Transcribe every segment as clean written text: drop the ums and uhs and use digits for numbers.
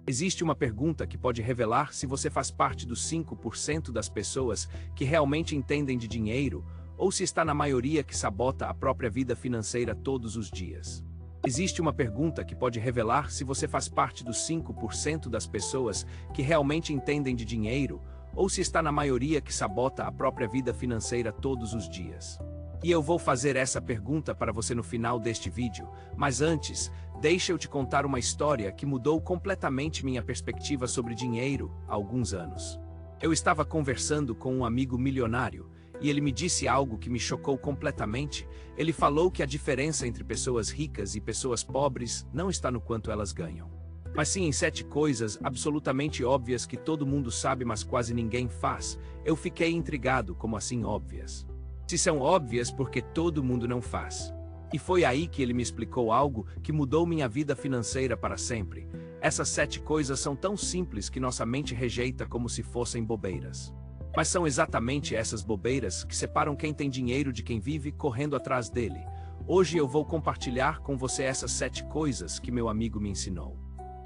Existe uma pergunta que pode revelar se você faz parte dos 5% das pessoas que realmente entendem de dinheiro ou se está na maioria que sabota a própria vida financeira todos os dias. Existe uma pergunta que pode revelar se você faz parte dos 5% das pessoas que realmente entendem de dinheiro ou se está na maioria que sabota a própria vida financeira todos os dias. E eu vou fazer essa pergunta para você no final deste vídeo, mas antes, deixa eu te contar uma história que mudou completamente minha perspectiva sobre dinheiro há alguns anos. Eu estava conversando com um amigo milionário e ele me disse algo que me chocou completamente. Ele falou que a diferença entre pessoas ricas e pessoas pobres não está no quanto elas ganham, mas sim em 7 coisas absolutamente óbvias que todo mundo sabe, mas quase ninguém faz. Eu fiquei intrigado, como assim óbvias? Se são óbvias, porque todo mundo não faz. E foi aí que ele me explicou algo que mudou minha vida financeira para sempre. Essas 7 coisas são tão simples que nossa mente rejeita como se fossem bobeiras. Mas são exatamente essas bobeiras que separam quem tem dinheiro de quem vive correndo atrás dele. Hoje eu vou compartilhar com você essas 7 coisas que meu amigo me ensinou.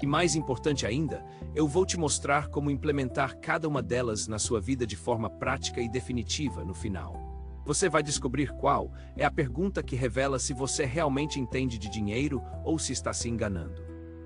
E mais importante ainda, eu vou te mostrar como implementar cada uma delas na sua vida de forma prática e definitiva no final. Você vai descobrir qual é a pergunta que revela se você realmente entende de dinheiro ou se está se enganando.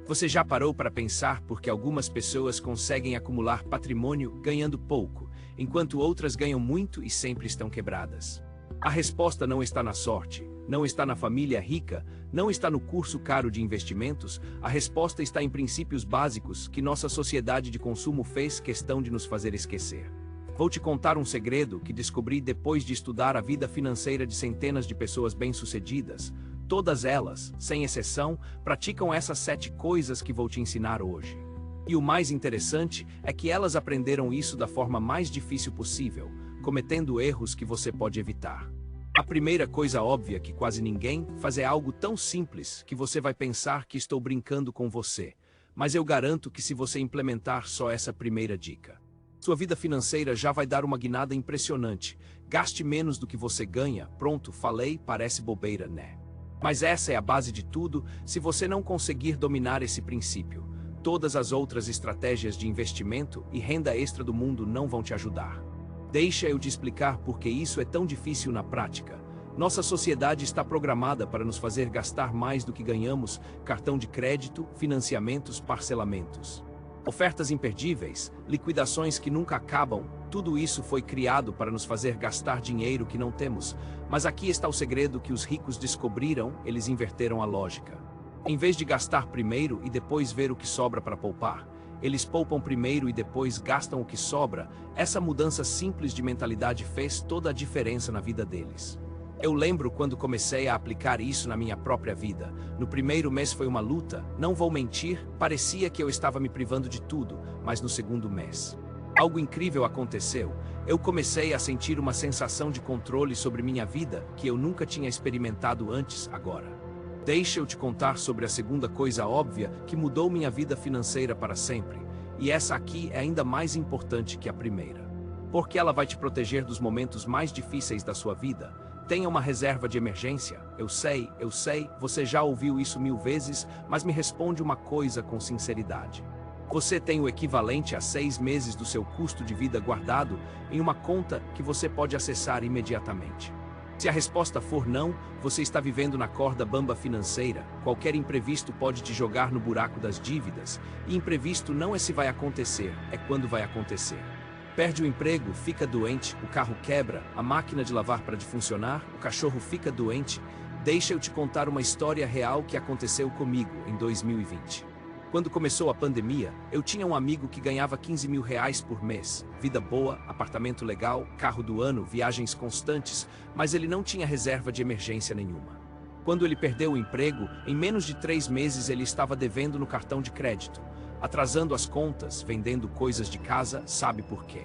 Você já parou para pensar por que algumas pessoas conseguem acumular patrimônio ganhando pouco, enquanto outras ganham muito e sempre estão quebradas? A resposta não está na sorte, não está na família rica, não está no curso caro de investimentos. A resposta está em princípios básicos que nossa sociedade de consumo fez questão de nos fazer esquecer. Vou te contar um segredo que descobri depois de estudar a vida financeira de centenas de pessoas bem-sucedidas. Todas elas, sem exceção, praticam essas 7 coisas que vou te ensinar hoje. E o mais interessante é que elas aprenderam isso da forma mais difícil possível, cometendo erros que você pode evitar. A primeira coisa óbvia que quase ninguém faz é algo tão simples que você vai pensar que estou brincando com você, mas eu garanto que se você implementar só essa primeira dica, sua vida financeira já vai dar uma guinada impressionante. Gaste menos do que você ganha. Pronto, falei, parece bobeira, né? Mas essa é a base de tudo. Se você não conseguir dominar esse princípio, todas as outras estratégias de investimento e renda extra do mundo não vão te ajudar. Deixa eu te explicar por que isso é tão difícil na prática. Nossa sociedade está programada para nos fazer gastar mais do que ganhamos: cartão de crédito, financiamentos, parcelamentos, ofertas imperdíveis, liquidações que nunca acabam. Tudo isso foi criado para nos fazer gastar dinheiro que não temos. Mas aqui está o segredo que os ricos descobriram: eles inverteram a lógica. Em vez de gastar primeiro e depois ver o que sobra para poupar, eles poupam primeiro e depois gastam o que sobra. Essa mudança simples de mentalidade fez toda a diferença na vida deles. Eu lembro quando comecei a aplicar isso na minha própria vida. No primeiro mês foi uma luta, não vou mentir, parecia que eu estava me privando de tudo, mas no segundo mês, algo incrível aconteceu. Eu comecei a sentir uma sensação de controle sobre minha vida que eu nunca tinha experimentado antes. Agora, deixa eu te contar sobre a segunda coisa óbvia que mudou minha vida financeira para sempre. E essa aqui é ainda mais importante que a primeira, porque ela vai te proteger dos momentos mais difíceis da sua vida. Tenha uma reserva de emergência. Eu sei, você já ouviu isso 1000 vezes, mas me responde uma coisa com sinceridade. Você tem o equivalente a 6 meses do seu custo de vida guardado em uma conta que você pode acessar imediatamente? Se a resposta for não, você está vivendo na corda bamba financeira. Qualquer imprevisto pode te jogar no buraco das dívidas, e imprevisto não é se vai acontecer, é quando vai acontecer. Perde o emprego, fica doente, o carro quebra, a máquina de lavar para de funcionar, o cachorro fica doente. Deixa eu te contar uma história real que aconteceu comigo em 2020. Quando começou a pandemia, eu tinha um amigo que ganhava 15 mil reais por mês. Vida boa, apartamento legal, carro do ano, viagens constantes, mas ele não tinha reserva de emergência nenhuma. Quando ele perdeu o emprego, em menos de 3 meses ele estava devendo no cartão de crédito, atrasando as contas, vendendo coisas de casa. Sabe por quê?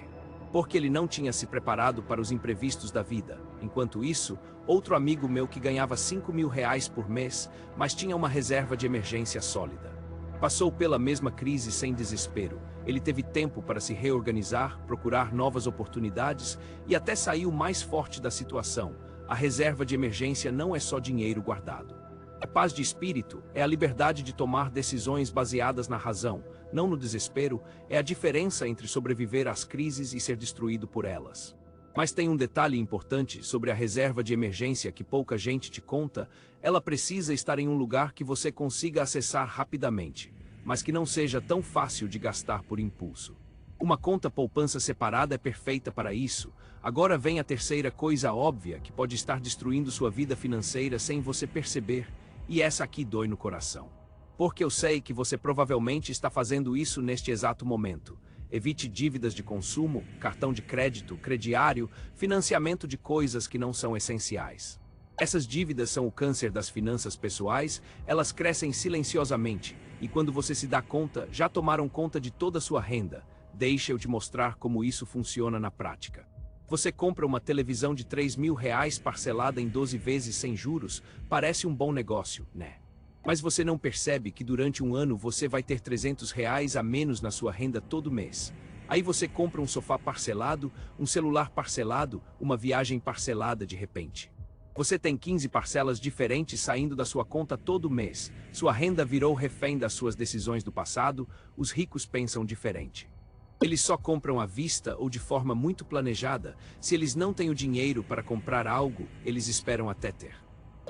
Porque ele não tinha se preparado para os imprevistos da vida. Enquanto isso, outro amigo meu que ganhava 5 mil reais por mês, mas tinha uma reserva de emergência sólida, passou pela mesma crise sem desespero. Ele teve tempo para se reorganizar, procurar novas oportunidades e até saiu mais forte da situação. A reserva de emergência não é só dinheiro guardado. A paz de espírito é a liberdade de tomar decisões baseadas na razão, não no desespero, é a diferença entre sobreviver às crises e ser destruído por elas. Mas tem um detalhe importante sobre a reserva de emergência que pouca gente te conta: ela precisa estar em um lugar que você consiga acessar rapidamente, mas que não seja tão fácil de gastar por impulso. Uma conta poupança separada é perfeita para isso. Agora vem a terceira coisa óbvia que pode estar destruindo sua vida financeira sem você perceber, e essa aqui dói no coração. Porque eu sei que você provavelmente está fazendo isso neste exato momento. Evite dívidas de consumo, cartão de crédito, crediário, financiamento de coisas que não são essenciais. Essas dívidas são o câncer das finanças pessoais, elas crescem silenciosamente, e quando você se dá conta, já tomaram conta de toda a sua renda. Deixa eu te mostrar como isso funciona na prática. Você compra uma televisão de R$ 3.000 parcelada em 12 vezes sem juros, parece um bom negócio, né? Mas você não percebe que durante um ano você vai ter R$ 300 a menos na sua renda todo mês. Aí você compra um sofá parcelado, um celular parcelado, uma viagem parcelada de repente. Você tem 15 parcelas diferentes saindo da sua conta todo mês. Sua renda virou refém das suas decisões do passado. Os ricos pensam diferente. Eles só compram à vista ou de forma muito planejada. Se eles não têm o dinheiro para comprar algo, eles esperam até ter.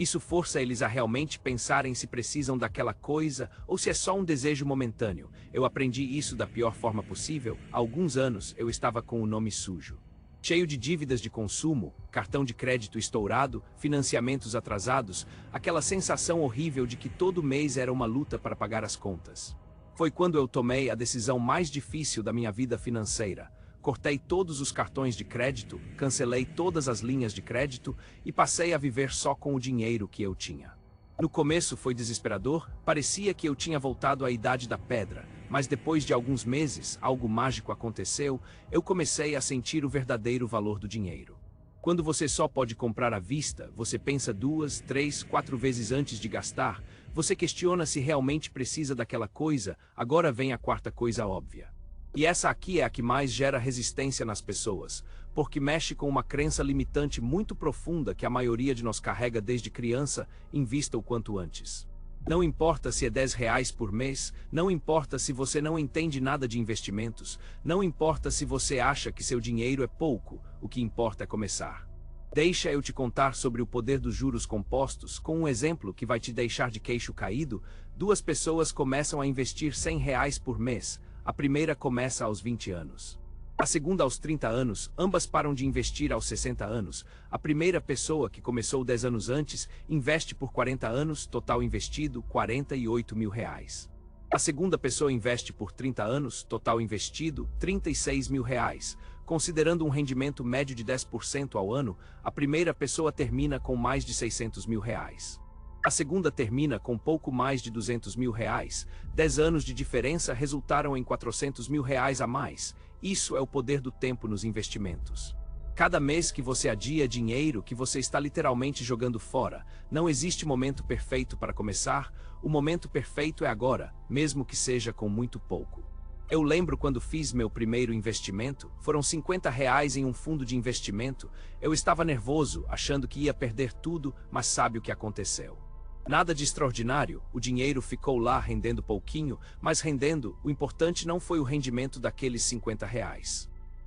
Isso força eles a realmente pensarem se precisam daquela coisa ou se é só um desejo momentâneo. Eu aprendi isso da pior forma possível. Há alguns anos eu estava com o nome sujo, cheio de dívidas de consumo, cartão de crédito estourado, financiamentos atrasados, aquela sensação horrível de que todo mês era uma luta para pagar as contas. Foi quando eu tomei a decisão mais difícil da minha vida financeira. Cortei todos os cartões de crédito, cancelei todas as linhas de crédito e passei a viver só com o dinheiro que eu tinha. No começo foi desesperador, parecia que eu tinha voltado à idade da pedra, mas depois de alguns meses, algo mágico aconteceu, eu comecei a sentir o verdadeiro valor do dinheiro. Quando você só pode comprar à vista, você pensa 2, 3, 4 vezes antes de gastar, você questiona se realmente precisa daquela coisa. Agora vem a quarta coisa óbvia. E essa aqui é a que mais gera resistência nas pessoas, porque mexe com uma crença limitante muito profunda que a maioria de nós carrega desde criança: invista o quanto antes. Não importa se é R$ 10 por mês, não importa se você não entende nada de investimentos, não importa se você acha que seu dinheiro é pouco, o que importa é começar. Deixa eu te contar sobre o poder dos juros compostos com um exemplo que vai te deixar de queixo caído. 2 pessoas começam a investir R$ 100 por mês. A primeira começa aos 20 anos. A segunda aos 30 anos, ambas param de investir aos 60 anos. A primeira pessoa, que começou 10 anos antes, investe por 40 anos, total investido R$ 48.000. A segunda pessoa investe por 30 anos, total investido R$ 36.000. Considerando um rendimento médio de 10% ao ano, a primeira pessoa termina com mais de R$ 600.000. A segunda termina com pouco mais de R$ 200.000. 10 anos de diferença resultaram em R$ 400.000 a mais. Isso é o poder do tempo nos investimentos. Cada mês que você adia dinheiro que você está literalmente jogando fora. Não existe momento perfeito para começar. O momento perfeito é agora, mesmo que seja com muito pouco. Eu lembro quando fiz meu primeiro investimento, foram R$ 50 em um fundo de investimento. Eu estava nervoso, achando que ia perder tudo, mas sabe o que aconteceu? Nada de extraordinário, o dinheiro ficou lá rendendo pouquinho, mas rendendo. O importante não foi o rendimento daqueles R$ 50.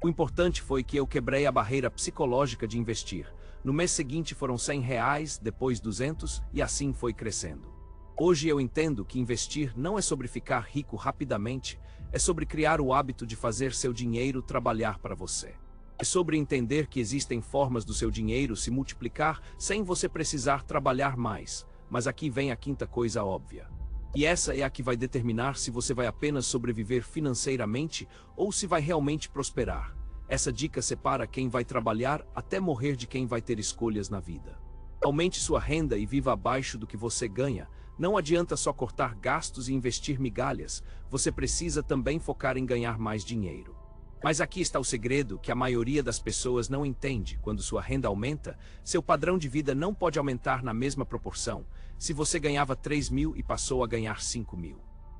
O importante foi que eu quebrei a barreira psicológica de investir. No mês seguinte foram R$ 100, depois 200 e assim foi crescendo. Hoje eu entendo que investir não é sobre ficar rico rapidamente, é sobre criar o hábito de fazer seu dinheiro trabalhar para você. É sobre entender que existem formas do seu dinheiro se multiplicar sem você precisar trabalhar mais. Mas aqui vem a quinta coisa óbvia. E essa é a que vai determinar se você vai apenas sobreviver financeiramente ou se vai realmente prosperar. Essa dica separa quem vai trabalhar até morrer de quem vai ter escolhas na vida. Aumente sua renda e viva abaixo do que você ganha. Não adianta só cortar gastos e investir migalhas. Você precisa também focar em ganhar mais dinheiro. Mas aqui está o segredo que a maioria das pessoas não entende. Quando sua renda aumenta, seu padrão de vida não pode aumentar na mesma proporção. Se você ganhava 3.000 e passou a ganhar 5.000,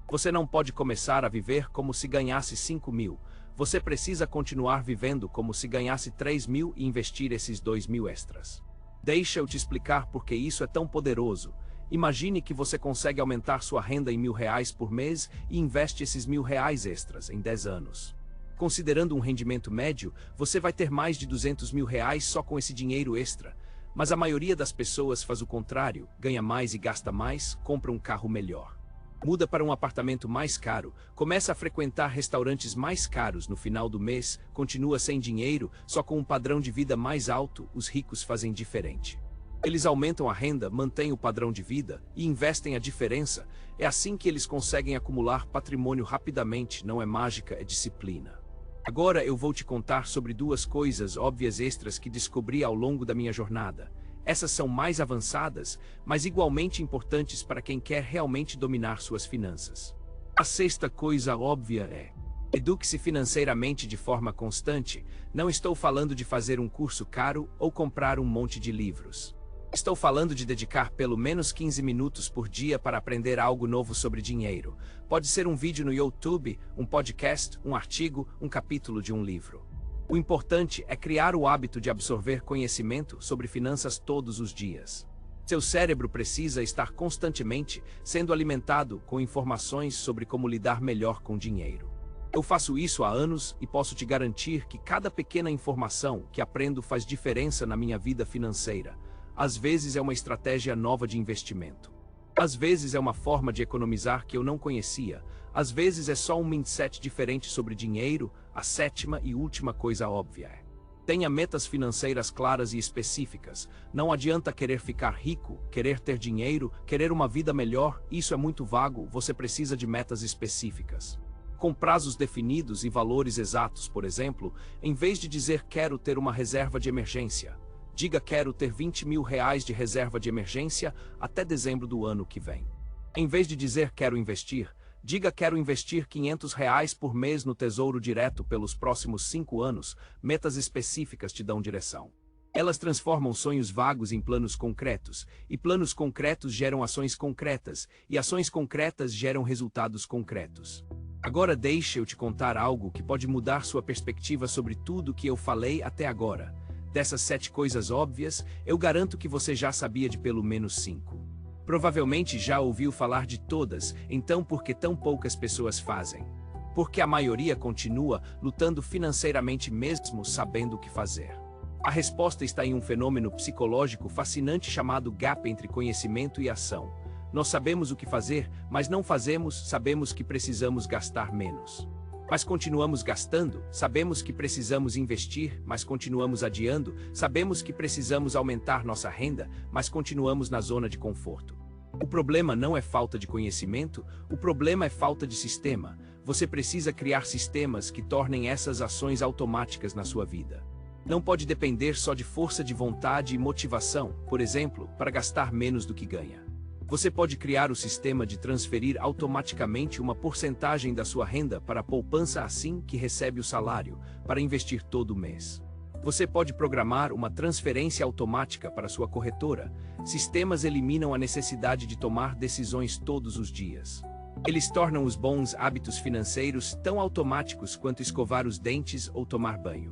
você não pode começar a viver como se ganhasse 5.000. Você precisa continuar vivendo como se ganhasse 3.000 e investir esses 2.000 extras. Deixa eu te explicar por que isso é tão poderoso. Imagine que você consegue aumentar sua renda em R$ 1.000 por mês e investe esses R$ 1.000 extras em 10 anos. Considerando um rendimento médio, você vai ter mais de R$ 200 mil só com esse dinheiro extra. Mas a maioria das pessoas faz o contrário, ganha mais e gasta mais, compra um carro melhor. Muda para um apartamento mais caro, começa a frequentar restaurantes mais caros no final do mês, continua sem dinheiro, só com um padrão de vida mais alto, os ricos fazem diferente. Eles aumentam a renda, mantêm o padrão de vida e investem a diferença. É assim que eles conseguem acumular patrimônio rapidamente, não é mágica, é disciplina. Agora eu vou te contar sobre duas coisas óbvias extras que descobri ao longo da minha jornada. Essas são mais avançadas, mas igualmente importantes para quem quer realmente dominar suas finanças. A sexta coisa óbvia é: eduque-se financeiramente de forma constante. Não estou falando de fazer um curso caro ou comprar um monte de livros. Estou falando de dedicar pelo menos 15 minutos por dia para aprender algo novo sobre dinheiro. Pode ser um vídeo no YouTube, um podcast, um artigo, um capítulo de um livro. O importante é criar o hábito de absorver conhecimento sobre finanças todos os dias. Seu cérebro precisa estar constantemente sendo alimentado com informações sobre como lidar melhor com dinheiro. Eu faço isso há anos e posso te garantir que cada pequena informação que aprendo faz diferença na minha vida financeira. Às vezes é uma estratégia nova de investimento. Às vezes é uma forma de economizar que eu não conhecia. Às vezes é só um mindset diferente sobre dinheiro. A sétima e última coisa óbvia é: tenha metas financeiras claras e específicas. Não adianta querer ficar rico, querer ter dinheiro, querer uma vida melhor. Isso é muito vago, você precisa de metas específicas. Com prazos definidos e valores exatos, por exemplo, em vez de dizer quero ter uma reserva de emergência, diga quero ter R$ 20 mil de reserva de emergência até dezembro do ano que vem. Em vez de dizer quero investir, diga quero investir R$ 500 por mês no Tesouro Direto pelos próximos 5 anos. Metas específicas te dão direção. Elas transformam sonhos vagos em planos concretos, e planos concretos geram ações concretas, e ações concretas geram resultados concretos. Agora deixa eu te contar algo que pode mudar sua perspectiva sobre tudo que eu falei até agora. Dessas 7 coisas óbvias, eu garanto que você já sabia de pelo menos 5. Provavelmente já ouviu falar de todas, então por que tão poucas pessoas fazem? Porque a maioria continua lutando financeiramente mesmo sabendo o que fazer. A resposta está em um fenômeno psicológico fascinante chamado gap entre conhecimento e ação. Nós sabemos o que fazer, mas não fazemos. Sabemos que precisamos gastar menos, mas continuamos gastando. Sabemos que precisamos investir, mas continuamos adiando. Sabemos que precisamos aumentar nossa renda, mas continuamos na zona de conforto. O problema não é falta de conhecimento, o problema é falta de sistema. Você precisa criar sistemas que tornem essas ações automáticas na sua vida. Não pode depender só de força de vontade e motivação, por exemplo, para gastar menos do que ganha. Você pode criar o sistema de transferir automaticamente uma porcentagem da sua renda para a poupança assim que recebe o salário, para investir todo mês. Você pode programar uma transferência automática para sua corretora. Sistemas eliminam a necessidade de tomar decisões todos os dias. Eles tornam os bons hábitos financeiros tão automáticos quanto escovar os dentes ou tomar banho.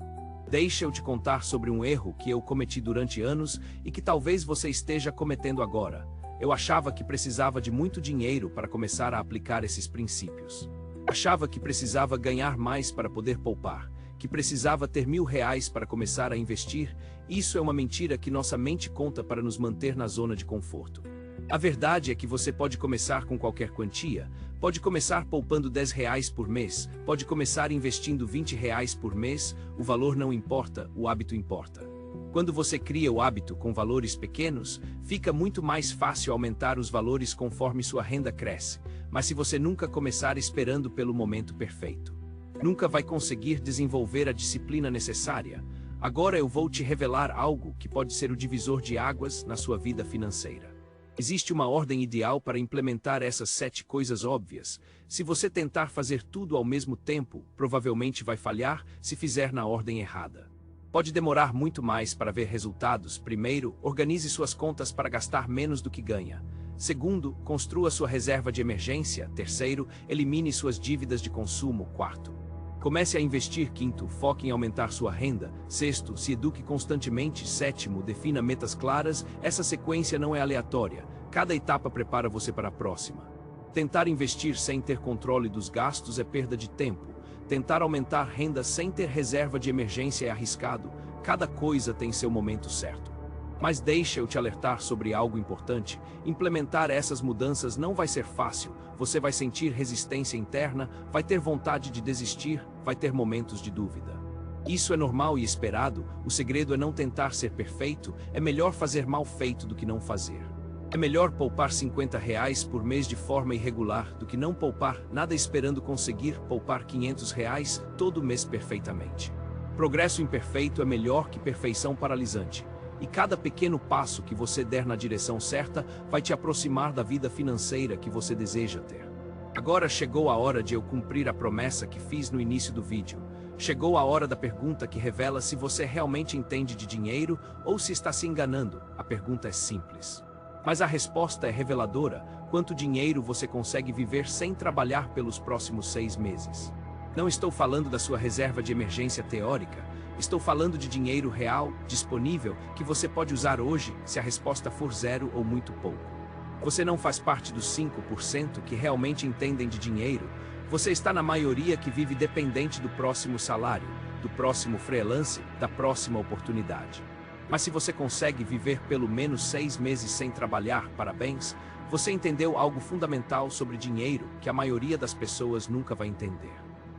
Deixa eu te contar sobre um erro que eu cometi durante anos e que talvez você esteja cometendo agora. Eu achava que precisava de muito dinheiro para começar a aplicar esses princípios. Achava que precisava ganhar mais para poder poupar, que precisava ter R$ 1.000 para começar a investir. Isso é uma mentira que nossa mente conta para nos manter na zona de conforto. A verdade é que você pode começar com qualquer quantia, pode começar poupando R$ 10 por mês, pode começar investindo R$ 20 por mês. O valor não importa, o hábito importa. Quando você cria o hábito com valores pequenos, fica muito mais fácil aumentar os valores conforme sua renda cresce. Mas se você nunca começar esperando pelo momento perfeito, nunca vai conseguir desenvolver a disciplina necessária. Agora eu vou te revelar algo que pode ser o divisor de águas na sua vida financeira. Existe uma ordem ideal para implementar essas 7 coisas óbvias. Se você tentar fazer tudo ao mesmo tempo, provavelmente vai falhar se fizer na ordem errada. Pode demorar muito mais para ver resultados. Primeiro, organize suas contas para gastar menos do que ganha. Segundo, construa sua reserva de emergência. Terceiro, elimine suas dívidas de consumo. Quarto, comece a investir. Quinto, foque em aumentar sua renda. Sexto, se eduque constantemente. Sétimo, defina metas claras. Essa sequência não é aleatória. Cada etapa prepara você para a próxima. Tentar investir sem ter controle dos gastos é perda de tempo. Tentar aumentar renda sem ter reserva de emergência é arriscado. Cada coisa tem seu momento certo. Mas deixa eu te alertar sobre algo importante. Implementar essas mudanças não vai ser fácil. Você vai sentir resistência interna, vai ter vontade de desistir, vai ter momentos de dúvida. Isso é normal e esperado. O segredo é não tentar ser perfeito. É melhor fazer mal feito do que não fazer. É melhor poupar R$ 50 por mês de forma irregular do que não poupar nada esperando conseguir poupar R$ 500 todo mês perfeitamente. Progresso imperfeito é melhor que perfeição paralisante. E cada pequeno passo que você der na direção certa vai te aproximar da vida financeira que você deseja ter. Agora chegou a hora de eu cumprir a promessa que fiz no início do vídeo. Chegou a hora da pergunta que revela se você realmente entende de dinheiro ou se está se enganando. A pergunta é simples. Mas a resposta é reveladora. Quanto dinheiro você consegue viver sem trabalhar pelos próximos 6 meses? Não estou falando da sua reserva de emergência teórica. Estou falando de dinheiro real, disponível, que você pode usar hoje, se a resposta for zero ou muito pouco. Você não faz parte dos 5% que realmente entendem de dinheiro. Você está na maioria que vive dependente do próximo salário, do próximo freelance, da próxima oportunidade. Mas se você consegue viver pelo menos 6 meses sem trabalhar, parabéns, você entendeu algo fundamental sobre dinheiro que a maioria das pessoas nunca vai entender.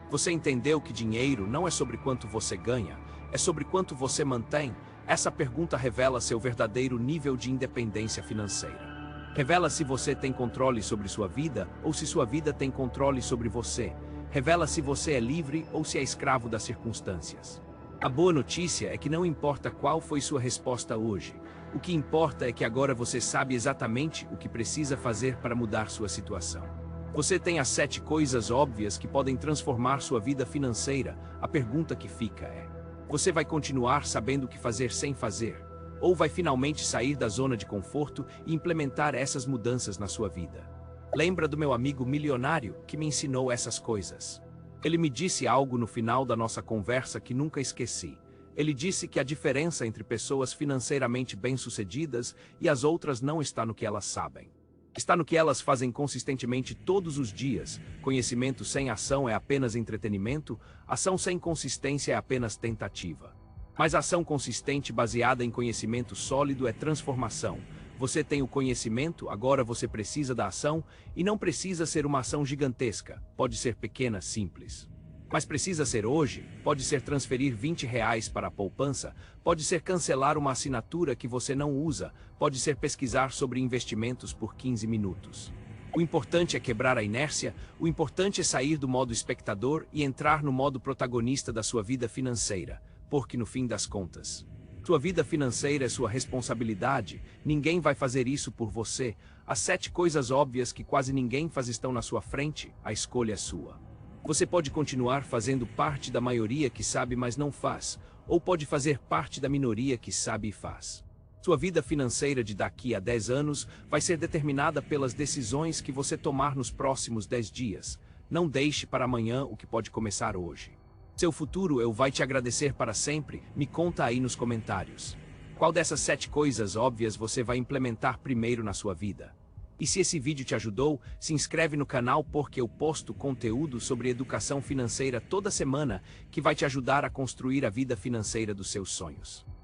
Você entendeu que dinheiro não é sobre quanto você ganha, é sobre quanto você mantém. Essa pergunta revela seu verdadeiro nível de independência financeira. Revela se você tem controle sobre sua vida ou se sua vida tem controle sobre você. Revela se você é livre ou se é escravo das circunstâncias. A boa notícia é que não importa qual foi sua resposta hoje. O que importa é que agora você sabe exatamente o que precisa fazer para mudar sua situação. Você tem as 7 coisas óbvias que podem transformar sua vida financeira. A pergunta que fica é: você vai continuar sabendo o que fazer sem fazer? Ou vai finalmente sair da zona de conforto e implementar essas mudanças na sua vida? Lembra do meu amigo milionário que me ensinou essas coisas? Ele me disse algo no final da nossa conversa que nunca esqueci. Ele disse que a diferença entre pessoas financeiramente bem-sucedidas e as outras não está no que elas sabem. Está no que elas fazem consistentemente todos os dias. Conhecimento sem ação é apenas entretenimento, ação sem consistência é apenas tentativa. Mas ação consistente baseada em conhecimento sólido é transformação. Você tem o conhecimento, agora você precisa da ação, e não precisa ser uma ação gigantesca, pode ser pequena, simples. Mas precisa ser hoje, pode ser transferir R$ 20 para a poupança, pode ser cancelar uma assinatura que você não usa, pode ser pesquisar sobre investimentos por 15 minutos. O importante é quebrar a inércia, o importante é sair do modo espectador e entrar no modo protagonista da sua vida financeira, porque no fim das contas, sua vida financeira é sua responsabilidade, ninguém vai fazer isso por você. As 7 coisas óbvias que quase ninguém faz estão na sua frente, a escolha é sua. Você pode continuar fazendo parte da maioria que sabe mas não faz, ou pode fazer parte da minoria que sabe e faz. Sua vida financeira de daqui a 10 anos vai ser determinada pelas decisões que você tomar nos próximos 10 dias. Não deixe para amanhã o que pode começar hoje. Seu futuro eu vai te agradecer para sempre, me conta aí nos comentários. Qual dessas 7 coisas óbvias você vai implementar primeiro na sua vida? E se esse vídeo te ajudou, se inscreve no canal porque eu posto conteúdo sobre educação financeira toda semana que vai te ajudar a construir a vida financeira dos seus sonhos.